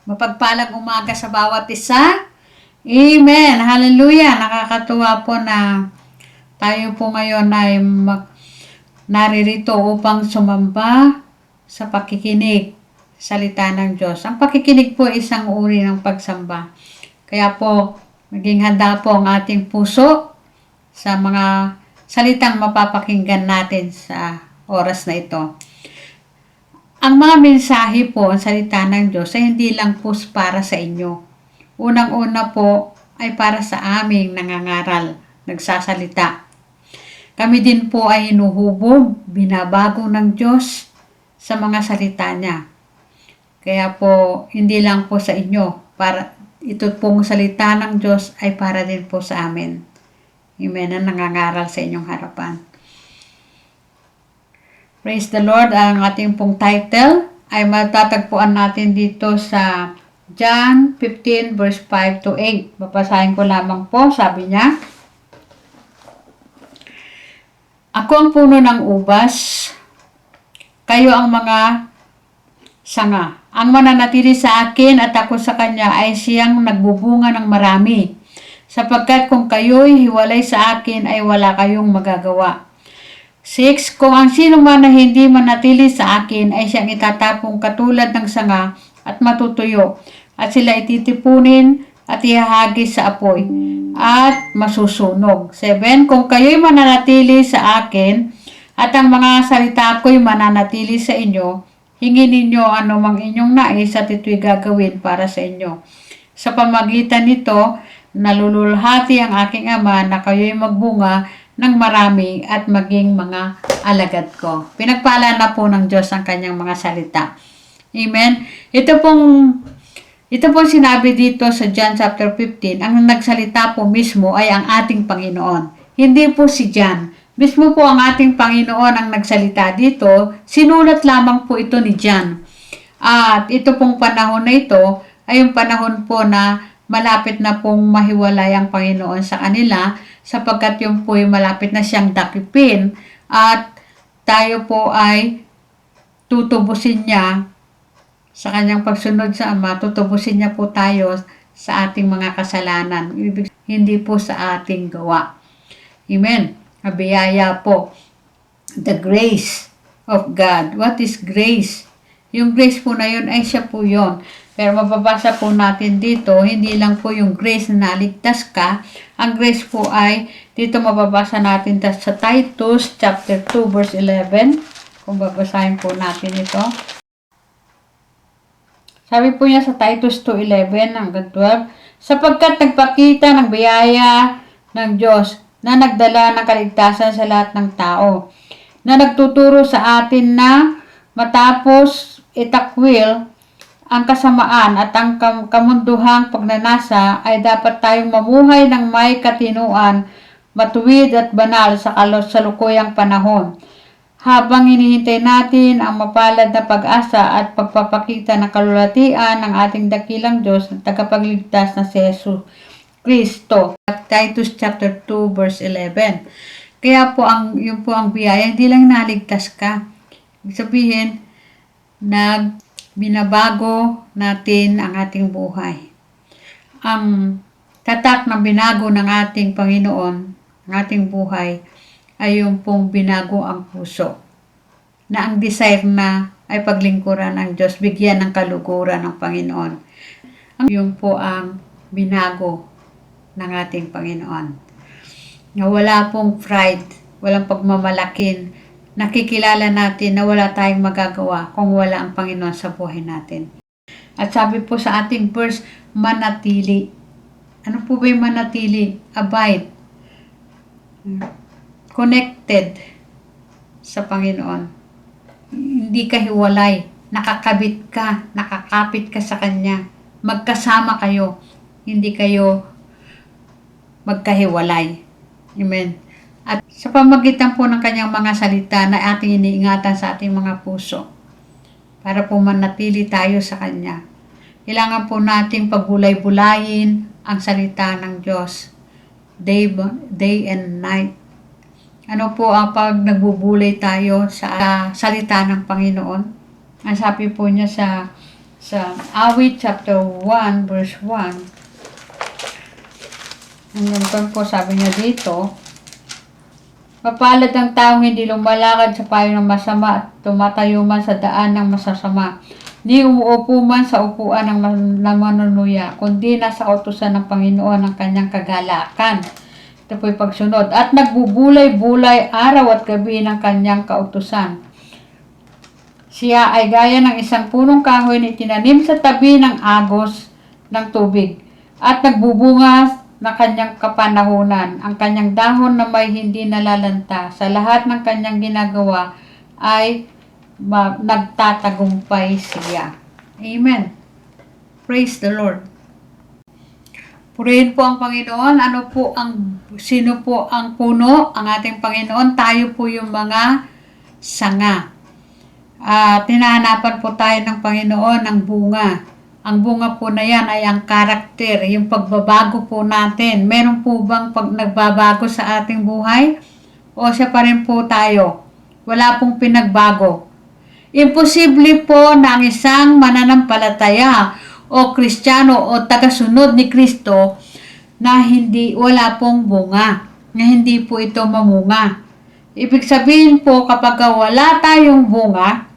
Mapagpalang umaga sa bawat isa. Amen. Hallelujah. Nakakatuwa po na tayo po ngayon ay naririto upang sumamba sa pakikinig salita ng Diyos. Ang pakikinig po ay isang uri ng pagsamba. Kaya po, maging handa po ang ating puso sa mga salitang mapapakinggan natin sa oras na ito. Ang mga mensahe po, ang salita ng Diyos ay hindi lang po para sa inyo. Unang-una po ay para sa aming nangangaral, nagsasalita. Kami din po ay hinuhubog, binabago ng Diyos sa mga salita niya. Kaya po, hindi lang po sa inyo. Ito pong salita ng Diyos ay para din po sa amin. Amen, na nangangaral sa inyong harapan. Praise the Lord. Ang ating pong title ay matatagpuan natin dito sa John 15 verse 5 to 8. Babasahin ko lamang po. Sabi niya, "Ako ang puno ng ubas, kayo ang mga sanga. Ang mananatili sa akin at ako sa kanya ay siyang nagbubunga ng marami. Sapagkat kung kayo'y hiwalay sa akin ay wala kayong magagawa." 6. Kung ang sino man na hindi manatili sa akin ay siyang itatapong katulad ng sanga at matutuyo, at sila ititipunin at ihahagis sa apoy at masusunog. 7. Kung kayo'y mananatili sa akin at ang mga salita ko'y mananatili sa inyo, hingin ninyo anumang inyong nais at ito'y gagawin para sa inyo. Sa pamagitan nito, nalululhati ang aking Ama na kayo'y magbunga ng marami at maging mga alagad ko. Pinagpala na po ng Diyos ang kanyang mga salita. Amen. Ito pong sinabi dito sa John chapter 15, ang nagsalita po mismo ay ang ating Panginoon. Hindi po si John. Mismo po ang ating Panginoon ang nagsalita dito. Sinulat lamang po ito ni John. At ito pong panahon na ito ay yung panahon po na malapit na pong mahiwalay ang Panginoon sa kanila, sapagkat yung po ay malapit na siyang dakipin at tayo po ay tutubusin niya sa kanyang pagsunod sa Ama. Tutubusin niya po tayo sa ating mga kasalanan, hindi po sa ating gawa. Amen. Biyaya po. The grace of God. What is grace? Yung grace po na yun ay siya po yun. Pero mababasa po natin dito, hindi lang po yung grace na naligtas ka. Ang grace po ay, dito mababasa natin sa Titus chapter 2 verse 11. Kung babasahin po natin ito. Sabi po niya sa Titus 2:11 hanggang 12, "Sapagkat nagpakita ng biyaya ng Diyos na nagdala ng kaligtasan sa lahat ng tao, na nagtuturo sa atin na matapos itakwil ang kasamaan at ang kamunduhang pagnanasa ay dapat tayong mamuhay ng may katinuan, matuwid at banal sa kasalukuyang panahon, habang hinihintay natin ang mapalad na pag-asa at pagpapakita ng kalulatian ng ating dakilang Diyos na tagapagligtas na si Jesus Kristo." Titus chapter 2 verse 11. Kaya po yun po ang biyaya, hindi lang naligtas ka. Ibig sabihin, binabago natin ang ating buhay. Ang tatak na binago ng ating Panginoon, ang ating buhay, ay yung pong binago ang puso. Na ang desire na ay paglingkuran ng Diyos, bigyan ng kaluguran ng Panginoon. Yung po ang binago ng ating Panginoon. Na wala pong pride, walang pagmamalakin. Nakikilala natin na wala tayong magagawa kung wala ang Panginoon sa buhay natin. At sabi po sa ating verse, manatili. Ano po ba yung manatili? Abide. Connected sa Panginoon. Hindi ka hiwalay. Nakakabit ka. Nakakapit ka sa Kanya. Magkasama kayo. Hindi kayo magkahiwalay. Amen. At sa pamagitan po ng kanyang mga salita na ating iniingatan sa ating mga puso para po manatili tayo sa Kanya. Kailangan po nating pagbulay-bulayin ang salita ng Diyos day and night. Ano po ang pag nagbubulay tayo sa salita ng Panginoon? Ang sabi po niya sa Sa Awit chapter 1 verse 1. Hanggang po sabi niya dito, mapalad ang taong hindi lumalakad sa payo ng masama at tumatayo man sa daan ng masasama. Di umuupo man sa upuan ng manunuya, kundi nasa kautusan ng Panginoon ang kanyang kagalakan. Ito po'y pagsunod. At nagbubulay-bulay araw at gabi ng kanyang kautusan. Siya ay gaya ng isang punong kahoy na itinanim sa tabi ng agos ng tubig at nagbubunga na kanyang kapanahunan. Ang kanyang dahon na may hindi nalalanta. Sa lahat ng kanyang ginagawa ay nagtatagumpay siya. Amen. Praise the Lord. Purihin po ang Panginoon. Sino po ang puno? Ang ating Panginoon. Tayo po yung mga sanga. Tinahanapan po tayo ng Panginoon ng bunga. Ang bunga po na yan ay ang karakter, yung pagbabago po natin. Meron po bang nagbabago sa ating buhay? O siya pa rin po tayo? Wala pong pinagbago. Imposible po na ang isang mananampalataya o Kristiyano o tagasunod ni Kristo na wala pong bunga, na hindi po ito mamunga. Ibig sabihin po kapag wala tayong bunga,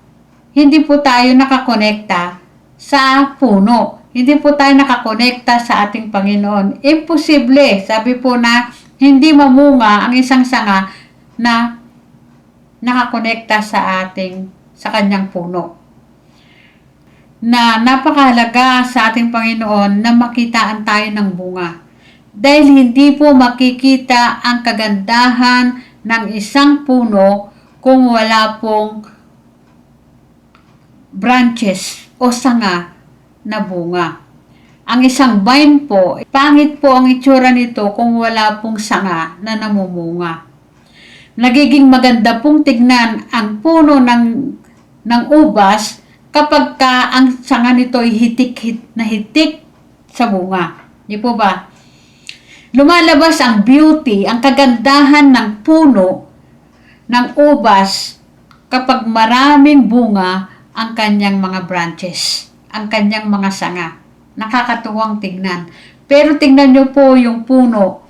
hindi po tayo nakakonekta sa puno. Hindi po tayo nakakonekta sa ating Panginoon. Imposible. Sabi po na hindi mamunga ang isang sanga na nakakonekta sa kanyang puno. Na napakahalaga sa ating Panginoon na makitaan tayo ng bunga. Dahil hindi po makikita ang kagandahan ng isang puno kung wala pong branches o sanga na bunga. Ang isang vine po, pangit po ang itsura nito kung wala pong sanga na namumunga. Nagiging maganda pong tignan ang puno ng ubas kapag ang sanga nito ay hitik sa bunga. Di po ba? Lumalabas ang beauty, ang kagandahan ng puno ng ubas kapag maraming bunga ang kanyang mga branches, ang kanyang mga sanga. Nakakatuwang tignan. Pero tignan nyo po yung puno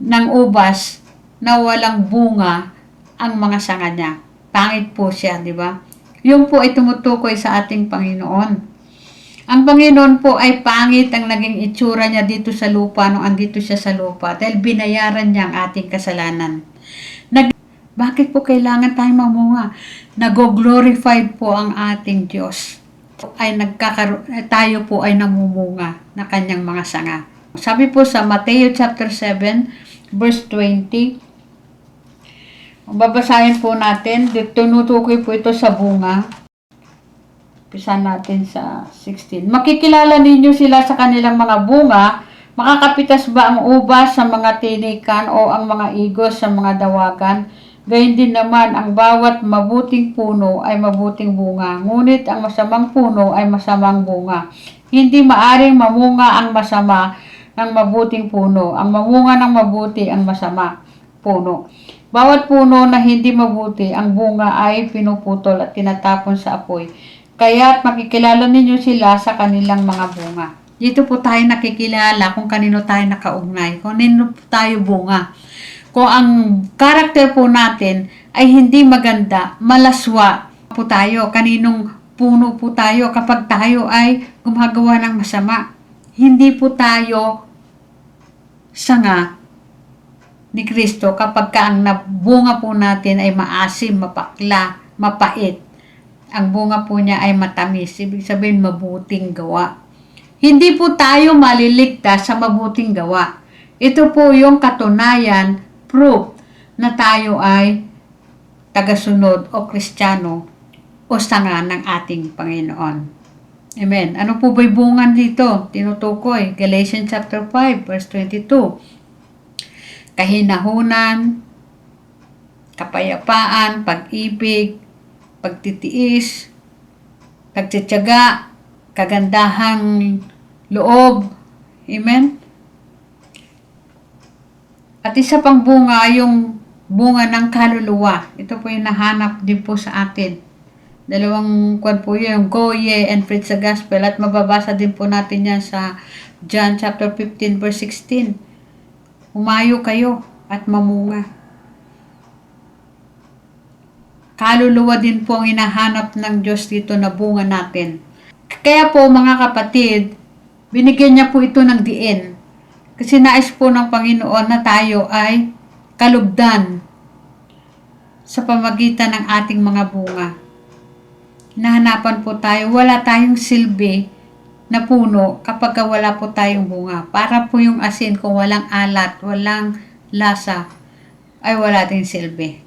ng ubas na walang bunga ang mga sanga niya. Pangit po siya, di ba? Yung po ay tumutukoy sa ating Panginoon. Ang Panginoon po ay pangit ang naging itsura niya dito sa lupa nung andito siya sa lupa dahil binayaran niya ang ating kasalanan. Bakit po kailangan tayong mamunga? Nag-glorified po ang ating Diyos. Tayo po ay namumunga na kanyang mga sanga. Sabi po sa Mateo chapter 7 verse 20, babasahin po natin, tinutukoy po ito sa bunga. Pisa natin sa 16. Makikilala ninyo sila sa kanilang mga bunga. Makakapitas ba ang ubas sa mga tinikan o ang mga igos sa mga dawagan? Gayun din naman, ang bawat mabuting puno ay mabuting bunga. Ngunit ang masamang puno ay masamang bunga. Hindi maaring mamunga ang masama ng mabuting puno. Ang mamunga ng mabuti ang masama puno. Bawat puno na hindi mabuti, ang bunga ay pinuputol at tinatapon sa apoy. Kaya't makikilala ninyo sila sa kanilang mga bunga. Dito po tayo nakikilala kung kanino tayo nakaugnay, kung kanino tayo bunga. Kung ang karakter po natin ay hindi maganda, malaswa po tayo, kaninong puno po tayo kapag tayo ay gumagawa ng masama. Hindi po tayo sanga ni Kristo kapag ang bunga po natin ay maasim, mapakla, mapait. Ang bunga po niya ay matamis, ibig sabihin mabuting gawa. Hindi po tayo maliligtas sa mabuting gawa. Ito po yung katunayan, proof na tayo ay tagasunod o Kristiyano o sanga ng ating Panginoon. Amen. Ano po ba'y bunga dito? Tinutukoy, Galatians chapter 5 verse 22. Kahinahunan, kapayapaan, pag-ibig, pagtitiis, pagtitiyaga, kagandahang loob. Amen? At isa pang bunga, yung bunga ng kaluluwa. Ito po yung nahanap din po sa atin. Dalawang kwan po yun, Go Ye and Preach the Gospel. At mababasa din po natin yan sa John chapter 15 verse 16. Humayo kayo at mamunga. Kaluluwa din po ang hinahanap ng Diyos dito na bunga natin. Kaya po mga kapatid, binigyan niya po ito ng diin. Kasi nais po ng Panginoon na tayo ay kalugdan sa pamagitan ng ating mga bunga. Nahanapan po tayo, wala tayong silbi na puno kapag wala po tayong bunga. Para po yung asin kung walang alat, walang lasa, ay wala tayong silbi.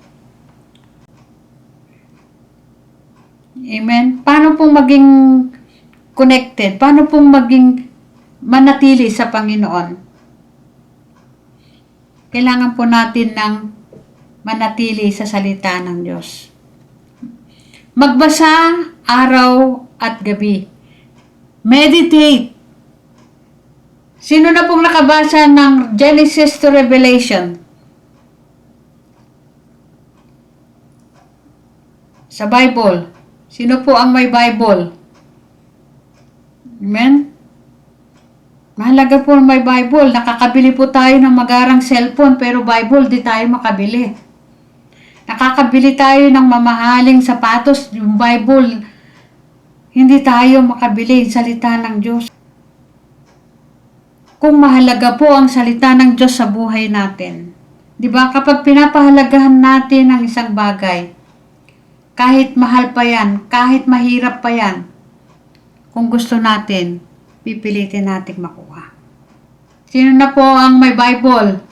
Amen? Paano pong maging connected? Paano pong maging manatili sa Panginoon? Kailangan po natin ng manatili sa salita ng Diyos. Magbasa araw at gabi. Meditate. Sino na pong nakabasa ng Genesis to Revelation? Sa Bible. Sino po ang may Bible? Amen? Mahalaga po may Bible. Nakakabili po tayo ng magarang cellphone pero Bible di tayo makabili. Nakakabili tayo ng mamahaling sapatos, yung Bible, hindi tayo makabili. Salita ng Diyos. Kung mahalaga po ang salita ng Diyos sa buhay natin. Diba? Kapag pinapahalagahan natin ang isang bagay, kahit mahal pa yan, kahit mahirap pa yan, kung gusto natin, pipilitin natin makuha. Sino na po ang may Bible?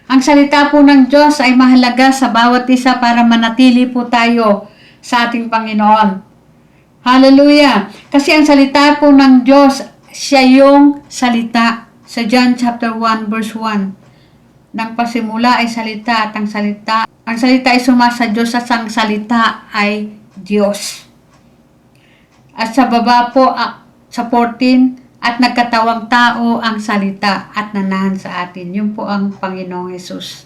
Ang salita po ng Diyos ay mahalaga sa bawat isa para manatili po tayo sa ating Panginoon. Hallelujah! Kasi ang salita po ng Diyos, siya yung salita. Sa John chapter 1 verse 1. Nang pasimula ay salita at ang salita ay sumasa Diyos at ang salita ay Diyos. At sa baba po, sa 14, at nagkatawang tao ang salita at nanahan sa atin. Yun po ang Panginoong Hesus.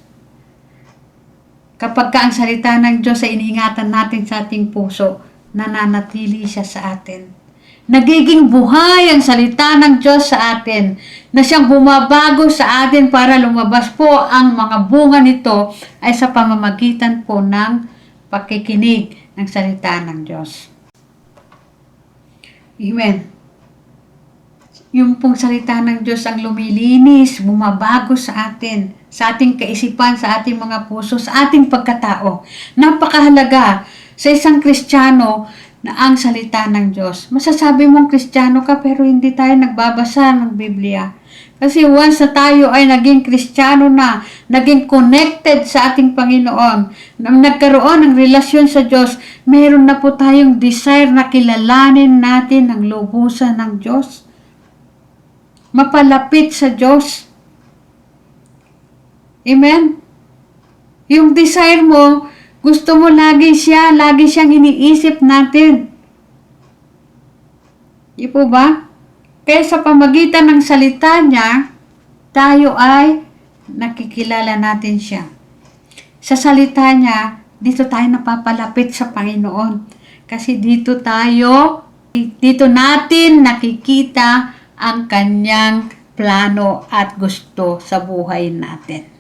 Kapag ang salita ng Diyos ay iniingatan natin sa ating puso, nananatili siya sa atin. Nagiging buhay ang salita ng Diyos sa atin, na siyang bumabago sa atin para lumabas po ang mga bunga nito ay sa pamamagitan po ng pakikinig ng salita ng Diyos. Amen. Yung pong salita ng Diyos ang lumilinis, bumabago sa atin, sa ating kaisipan, sa ating mga puso, sa ating pagkatao. Napakahalaga sa isang Kristiyano na ang salita ng Diyos. Masasabi mong Kristiyano ka pero hindi tayo nagbabasa ng Biblia. Kasi once na tayo ay naging Kristiyano na, naging connected sa ating Panginoon, nang nagkaroon ng relasyon sa Diyos, meron na po tayong desire na kilalanin natin ang lubusan ng Diyos. Mapalapit sa Diyos. Amen? Yung desire mo, gusto mo lagi siyang iniisip natin. Di po ba? Kaya sa pamagitan ng salita niya, tayo ay nakikilala natin siya. Sa salita niya, dito tayo napapalapit sa Panginoon. Kasi dito natin nakikita ang kanyang plano at gusto sa buhay natin.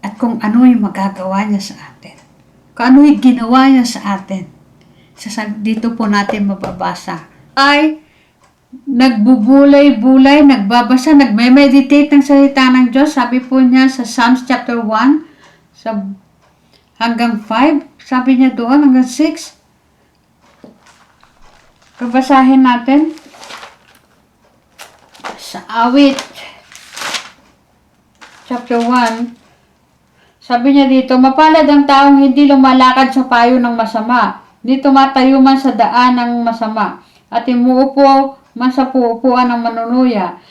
At kung ano yung magagawa niya sa atin. Kung ano yung ginawa niya sa atin. Dito po natin mababasa. Ay nagbubulay-bulay, nagbabasa, nagme-meditate ng salita ng Diyos. Sabi po niya sa Psalms chapter 1, hanggang 5. Sabi niya doon hanggang 6. Babasahin natin. Sa Awit chapter 1, sabi niya dito, mapalad ang taong hindi lumalakad sa payo ng masama, hindi tumatayo man sa daan ng masama, at umuupo man sa puupuan ng manunuya,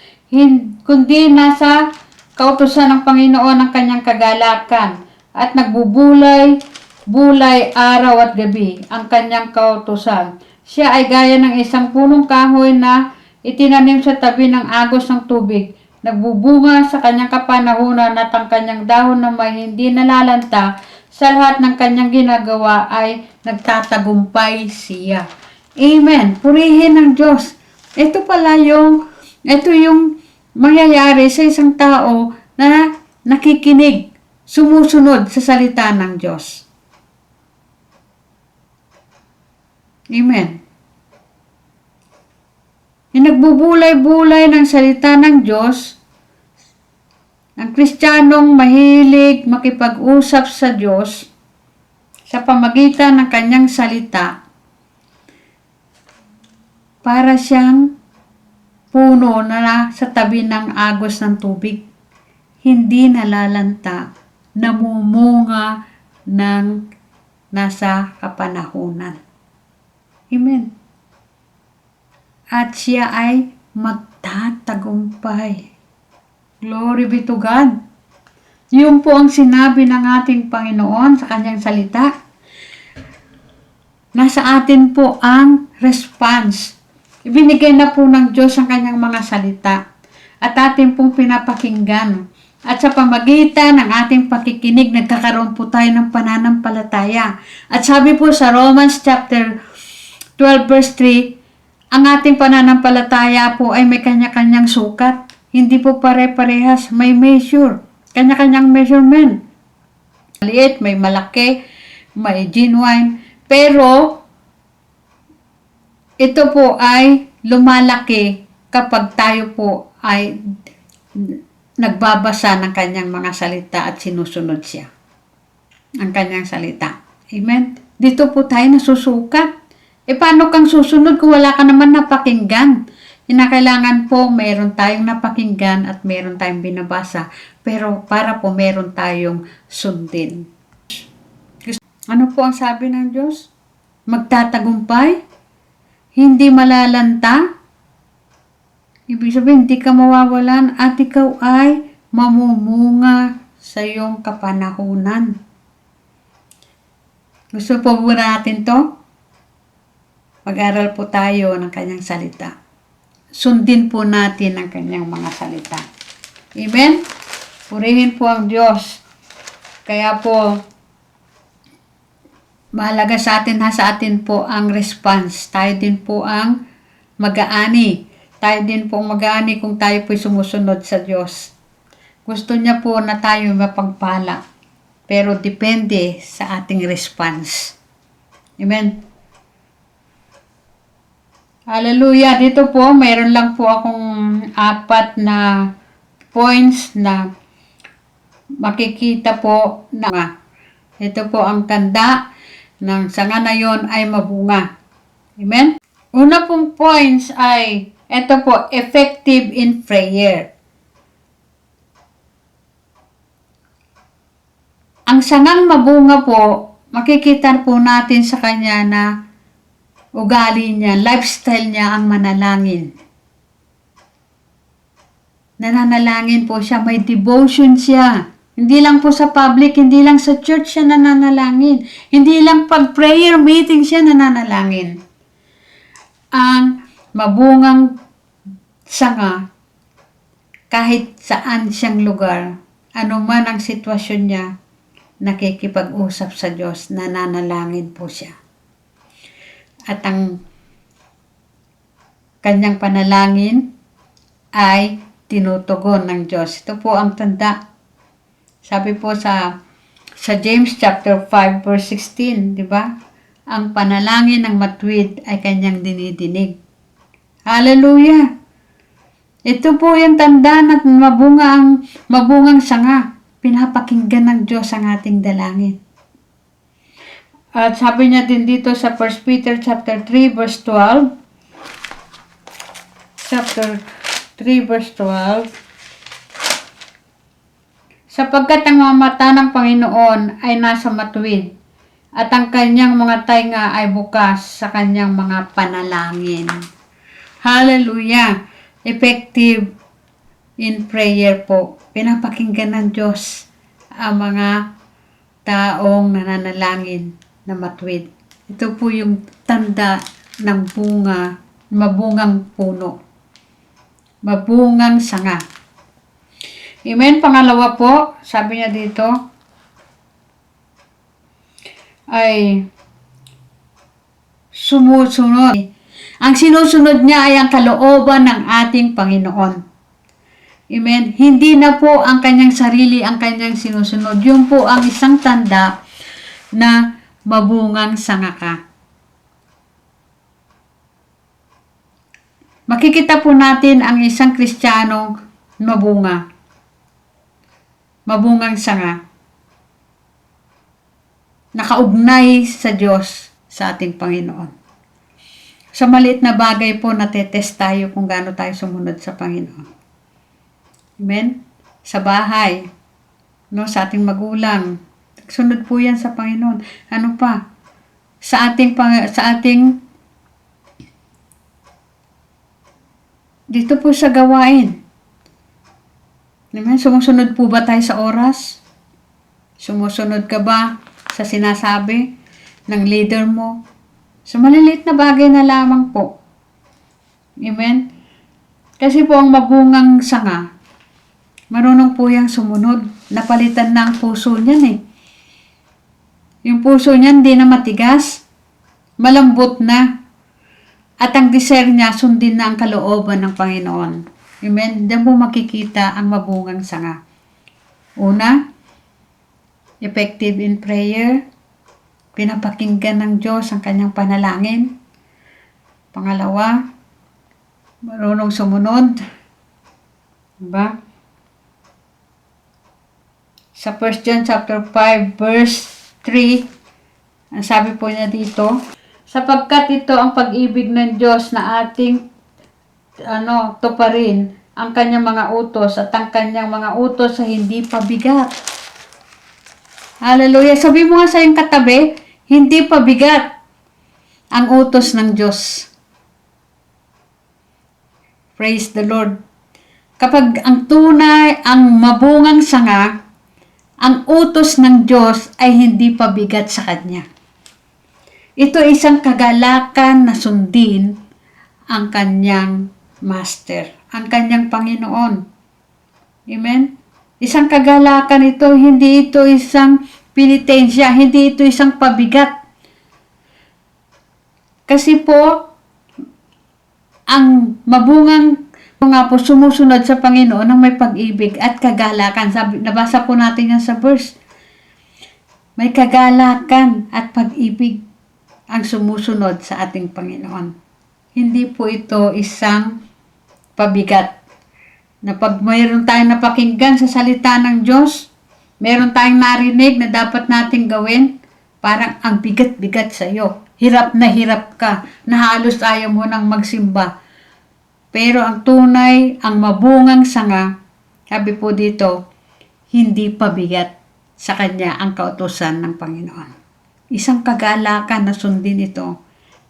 kundi nasa kautusan ng Panginoon ang kanyang kagalakan, at nagbubulay araw at gabi ang kanyang kautusan. Siya ay gaya ng isang punong kahoy na itinanim sa tabi ng agos ng tubig. Nagbubunga sa kanyang kapanahunan at ang kanyang dahon na may hindi nalalanta sa lahat ng kanyang ginagawa ay nagtatagumpay siya. Amen. Purihin ng Diyos. Ito yung mangyayari sa isang tao na nakikinig, sumusunod sa salita ng Diyos. Amen. Yung nagbubulay-bulay ng salita ng Diyos, ang Kristiyanong mahilig makipag-usap sa Diyos sa pamagitan ng kanyang salita, para siyang puno na sa tabi ng agos ng tubig. Hindi nalalanta, namumunga ng nasa kapanahunan. Amen. At siya ay magtatagumpay. Glory be to God. Yun po ang sinabi ng ating Panginoon sa kanyang salita. Nasa atin po ang response. Ibinigay na po ng Diyos ang kanyang mga salita at atin pong pinapakinggan. At sa pamagitan ng ating pakikinig, nagkakaroon po tayo ng pananampalataya. At sabi po sa Romans chapter 12 verse 3, ang ating pananampalataya po ay may kanya-kanyang sukat. Hindi po pare-parehas, may measure. Kanya-kanyang measurement. Maliit, may malaki, may genuine. Pero, ito po ay lumalaki kapag tayo po ay nagbabasa ng kanyang mga salita at sinusunod siya. Ang kanyang salita. Amen? Dito po tayo nasusukat. Paano kang susunod kung wala ka naman napakinggan? Kinakailangan po meron tayong napakinggan at meron tayong binabasa. Pero para po meron tayong sundin. Ano po ang sabi ng Diyos? Magtatagumpay? Hindi malalanta? Ibig sabihin, hindi ka mawawalan at ikaw ay mamumunga sa iyong kapanahunan. Gusto po natin to? Mag-aral po tayo ng kanyang salita. Sundin po natin ang kanyang mga salita. Amen? Purihin po ang Diyos. Kaya po, mahalaga sa atin po ang response. Tayo din po ang mag-aani. Tayo din po ang mag-aani kung tayo po'y sumusunod sa Diyos. Gusto niya po na tayo mapagpala. Pero depende sa ating response. Amen? Hallelujah. Dito po, mayroon lang po akong 4 na points na makikita po na ito po ang tanda ng sanga na yon ay mabunga. Amen? Una pong points ay ito po, effective in prayer. Ang sangang mabunga po, makikita po natin sa kanya na ugali niya, lifestyle niya ang manalangin. Nananalangin po siya, may devotion siya. Hindi lang po sa public, hindi lang sa church siya nananalangin. Hindi lang pag prayer meeting siya nananalangin. Ang mabungang sanga, kahit saan siyang lugar, anuman ang sitwasyon niya, nakikipag-usap sa Diyos, nananalangin po siya. At ang kanyang panalangin ay tinutugon ng Diyos. Ito po ang tanda. Sabi po sa James chapter 5 verse 16, di ba? Ang panalangin ng matuwid ay kanyang dinidinig. Hallelujah! Ito po yung tanda na mabungang sanga. Pinapakinggan ng Diyos ang ating dalangin. At sabi niya din dito sa 1 Peter chapter 3 verse 12. Chapter 3 verse 12. Sapagkat ang mga mata ng Panginoon ay nasa matuwid at ang kanyang mga tainga ay bukas sa kanyang mga panalangin. Hallelujah! Effective in prayer po. Pinapakinggan ng Diyos ang mga taong nananalangin na matuwid. Ito po yung tanda ng bunga, mabungang puno. Mabungang sanga. Amen. Pangalawa po, sabi niya dito, ay sumusunod. Ang sinusunod niya ay ang kalooban ng ating Panginoon. Amen? Hindi na po ang kanyang sarili ang kanyang sinusunod. Yun po ang isang tanda na mabungang sanga ka. Makikita po natin ang isang Kristiyanong mabungang sanga, nakaugnay sa Diyos, sa ating Panginoon. Sa maliit na bagay po, natetest tayo kung gaano tayo sumunod sa Panginoon. Amen? Sa bahay, no, sa ating magulang, sunod po yan sa Panginoon. Ano pa? Sa ating dito po sa gawain. Amen? Sumusunod po ba tayo sa oras? Sumusunod ka ba sa sinasabi ng leader mo? So, maliliit na bagay na lamang po. Amen? Kasi po ang mabungang sanga, marunong po yung sumunod. Napalitan na ang puso niyan eh. Yung puso niyan hindi na matigas. Malambot na. At ang desire niya, sundin na ang kalooban ng Panginoon. Amen? Diyan po makikita ang mabungang sanga. Una, effective in prayer. Pinapakinggan ng Diyos ang kanyang panalangin. Pangalawa, marunong sumunod. Diba? Sa 1 John chapter 5 verse 3, ang sabi po niya dito, sapagkat ito ang pag-ibig ng Diyos na ating tuparin ang kanyang mga utos at ang kanyang mga utos ay hindi pabigat. Hallelujah. Sabi mo nga sa iyong katabi, hindi pabigat ang utos ng Diyos. Praise the Lord. Kapag ang tunay, ang mabungang sanga, ang utos ng Diyos ay hindi pabigat sa Kanya. Ito isang kagalakan na sundin ang Kanyang Master, ang Kanyang Panginoon. Amen? Isang kagalakan ito, hindi ito isang penitensya, hindi ito isang pabigat. Kasi po, ang mabungang mga po sumusunod sa Panginoon ng may pag-ibig at kagalakan. Nabasa po natin yan sa verse. May kagalakan at pag-ibig ang sumusunod sa ating Panginoon. Hindi po ito isang pabigat. Na pag mayroon tayong napakinggan sa salita ng Diyos, mayroon tayong narinig na dapat nating gawin, parang ang bigat-bigat sa iyo. Hirap na hirap ka, na halos ayaw mo nang magsimba. Pero ang tunay, ang mabungang sanga, sabi po dito, hindi pabigat sa kanya ang kautusan ng Panginoon. Isang kagalakan na sundin ito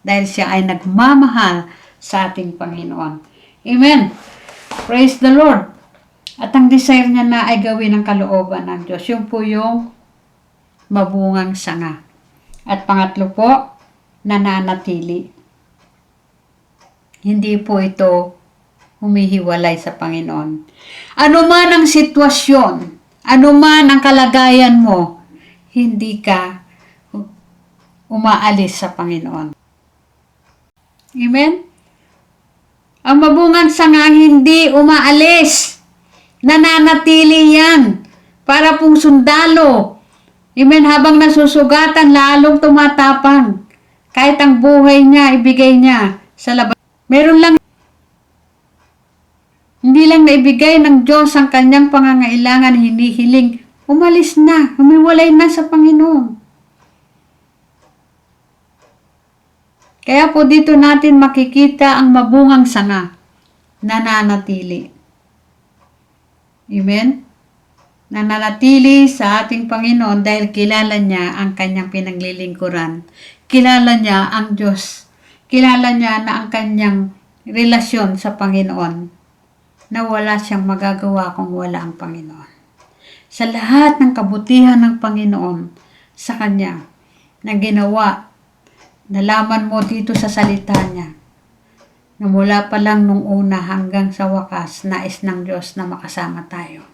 dahil siya ay nagmamahal sa ating Panginoon. Amen. Praise the Lord. At ang desire niya na ay gawin ang kalooban ng Diyos. Yung po yung mabungang sanga. At pangatlo po, nananatili. Hindi po ito humihiwalay sa Panginoon. Ano man ang sitwasyon, ano man ang kalagayan mo, hindi ka umaalis sa Panginoon. Amen? Ang mabungang sanga hindi umaalis. Nananatili yan. Para pong sundalo. Amen? Habang nasusugatan, lalong tumatapang. Kahit ang buhay niya, ibigay niya sa laban. Meron lang, hindi lang naibigay ng Diyos ang kanyang pangangailangan, hinihiling. Umalis na, humiwalay na sa Panginoon. Kaya po dito natin makikita ang mabungang sanga, nananatili. Amen? Nananatili sa ating Panginoon dahil kilala niya ang kanyang pinaglilingkuran. Kilala niya ang Diyos. Kilala niya na ang kanyang relasyon sa Panginoon na wala siyang magagawa kung wala ang Panginoon. Sa lahat ng kabutihan ng Panginoon sa kanya na ginawa, nalaman mo dito sa salita niya na mula pa lang nung una hanggang sa wakas, nais ng Diyos na makasama tayo.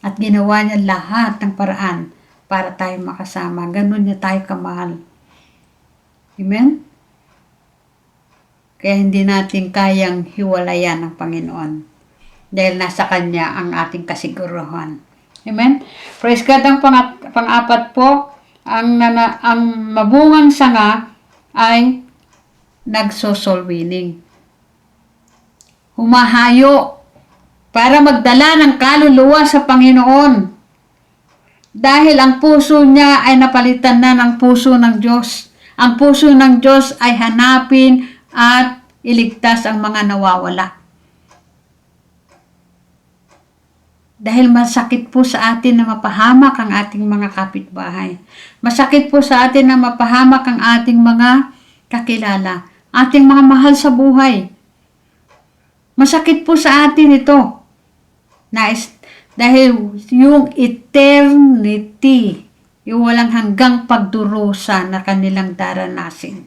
At ginawa niya lahat ng paraan para tayo makasama. Ganun niya tayo kamahal. Amen? Kaya hindi natin kayang hiwalayan ng Panginoon. Dahil nasa Kanya ang ating kasiguruhan. Amen? Praise God. Ang pang-apat po, ang mabungang sanga ay nagso-soul winning. Humahayo para magdala ng kaluluwa sa Panginoon. Dahil ang puso niya ay napalitan na ng puso ng Diyos. Ang puso ng Diyos ay hanapin at iligtas ang mga nawawala. Dahil masakit po sa atin na mapahamak ang ating mga kapitbahay. Masakit po sa atin na mapahamak ang ating mga kakilala. Ating mga mahal sa buhay. Masakit po sa atin ito. Dahil yung eternity, yung walang hanggang pagdurusa na kanilang daranasin.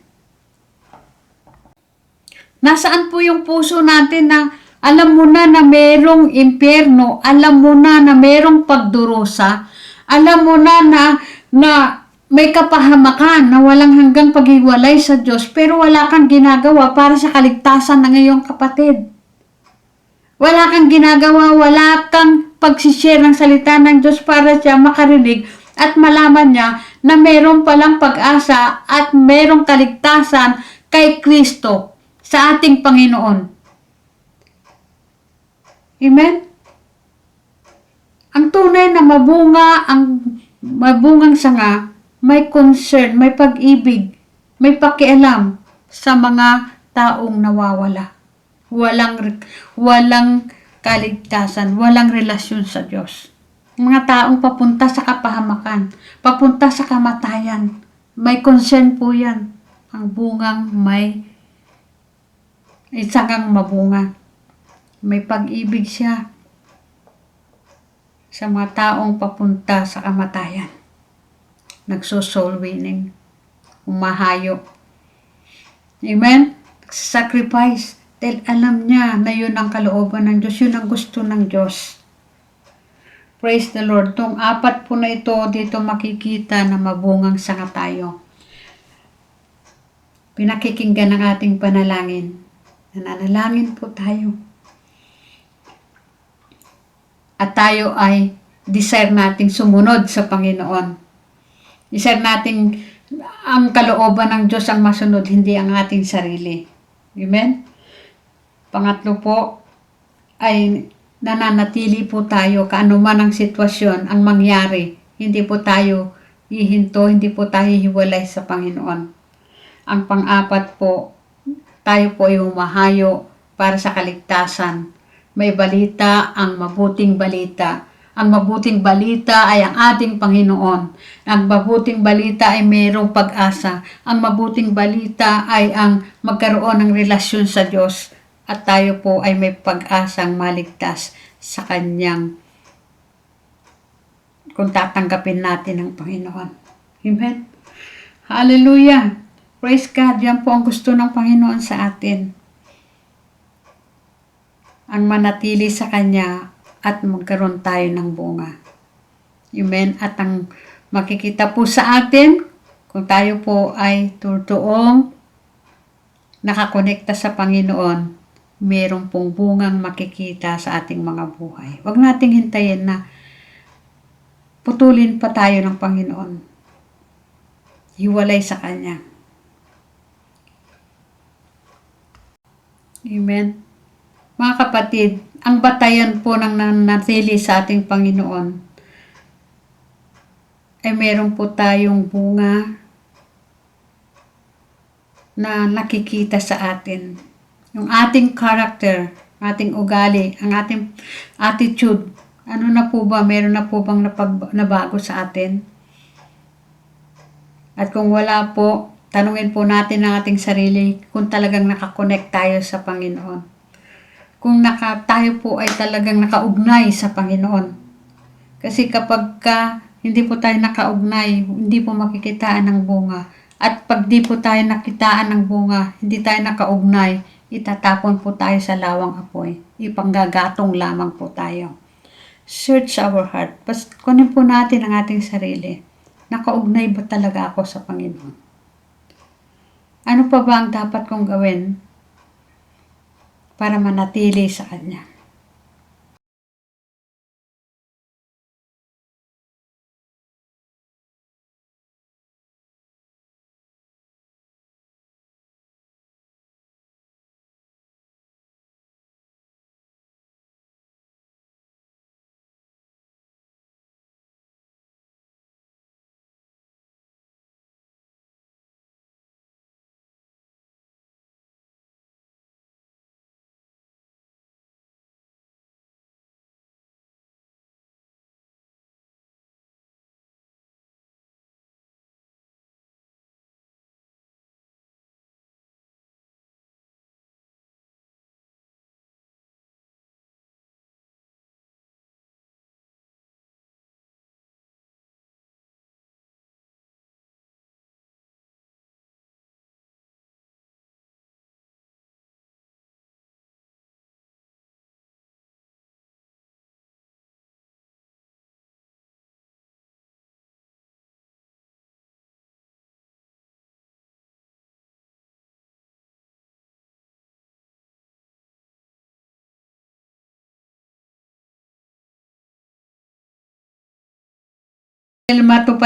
Nasaan po yung puso natin na alam mo na merong impyerno, alam mo na merong pagdurusa, alam mo na may kapahamakan na walang hanggang paghiwalay sa Diyos, pero wala kang ginagawa para sa kaligtasan ng iyong kapatid. Wala kang ginagawa, wala kang pagsishare ng salita ng Diyos para siya makarinig at malaman niya na meron palang pag-asa at merong kaligtasan kay Kristo sa ating Panginoon. Amen? Ang tunay na mabungang sanga, may concern, may pag-ibig, may pakialam sa mga taong nawawala. Walang kaligtasan, walang relasyon sa Diyos. Mga taong papunta sa kapahamakan, papunta sa kamatayan. May concern po yan. Ang bungang sangang mabunga. May pag-ibig siya sa mga taong papunta sa kamatayan. Nagso-soul winning. Humahayo. Amen? Sacrifice. Dahil alam niya na yun ang kalooban ng Diyos. Yun ang gusto ng Diyos. Praise the Lord. Itong apat po na ito, dito makikita na mabungang sanga tayo. Pinakikinggan ng ating panalangin. Nananalangin po tayo. At tayo ay desire nating sumunod sa Panginoon. Desire nating ang kalooban ng Diyos ang masunod, hindi ang ating sarili. Amen? Pangatlo po ay nananatili po tayo kaanuman ang sitwasyon ang mangyari. Hindi po tayo hihinto, hindi po tayo hiwalay sa Panginoon. Ang pang-apat po, tayo po ay humahayo para sa kaligtasan. May balita, ang mabuting balita. Ang mabuting balita ay ang ating Panginoon. Ang mabuting balita ay mayroong pag-asa. Ang mabuting balita ay ang magkaroon ng relasyon sa Diyos. At tayo po ay may pag-asang maligtas sa Kanyang kung tatanggapin natin ang Panginoon. Amen? Hallelujah! Praise God! Yan po ang gusto ng Panginoon sa atin. Ang manatili sa Kanya at magkaroon tayo ng bunga. Amen? At ang makikita po sa atin, kung tayo po ay totoong nakakonekta sa Panginoon, merong pong bungang makikita sa ating mga buhay. Huwag nating hintayin na putulin pa tayo ng Panginoon. Hiwalay sa Kanya. Amen. Mga kapatid, ang batayan po ng nanatili sa ating Panginoon ay meron po tayong bunga na nakikita sa atin. Yung ating character, ating ugali, ang ating attitude, ano na po ba, meron na po bang nabago sa atin? At kung wala po, tanungin po natin ang ating sarili kung talagang nakakonect tayo sa Panginoon. Kung tayo po ay talagang nakaugnay sa Panginoon. Kasi kapag hindi po tayo nakaugnay, hindi po makikitaan ng bunga. At pag di po tayo nakitaan ng bunga, hindi tayo nakaugnay, itatapon po tayo sa lawang apoy. Ipanggagatong lamang po tayo. Search our heart. Kunin po natin ang ating sarili. nakaugnay ba talaga ako sa Panginoon? Ano pa ba ang dapat kong gawin para manatili sa Kanya? Dahil matupad